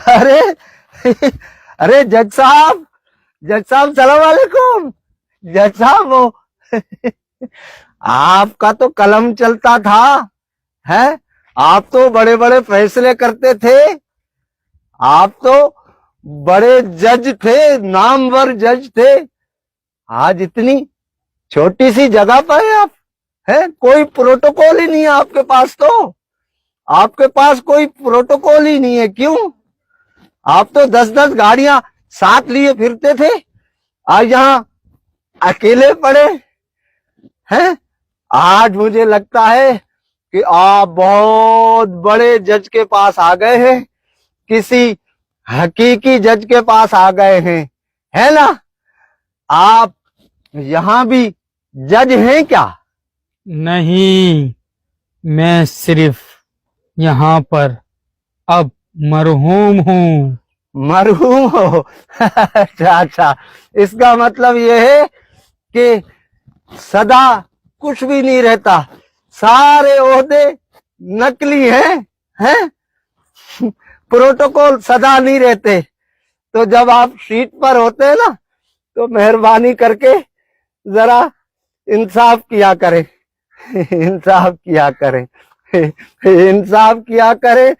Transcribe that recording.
अरे अरे जज साहब सलाम वालेकुम। जज साहब वो आपका तो कलम चलता था है। आप तो बड़े बड़े फैसले करते थे। आप तो बड़े जज थे, नामवर जज थे। आज इतनी छोटी सी जगह पर है आप, है कोई प्रोटोकॉल ही नहीं है आपके पास। तो आपके पास कोई प्रोटोकॉल ही नहीं है। क्यों? आप तो 10-10 गाड़ियां साथ लिए फिरते थे, आज यहाँ अकेले पड़े हैं। आज मुझे लगता है कि आप बहुत बड़े जज के पास आ गए हैं, किसी हकीकी जज के पास आ गए हैं, है ना? आप यहाँ भी जज हैं क्या? नहीं, मैं सिर्फ यहाँ पर अब मरहूम हूँ। मरहूम हो? अच्छा अच्छा, इसका मतलब ये है कि सदा कुछ भी नहीं रहता, सारे ओहदे नकली हैं? प्रोटोकॉल सदा नहीं रहते। तो जब आप सीट पर होते हैं ना, तो मेहरबानी करके जरा इंसाफ किया करें। इंसाफ किया करें। इंसाफ किया करें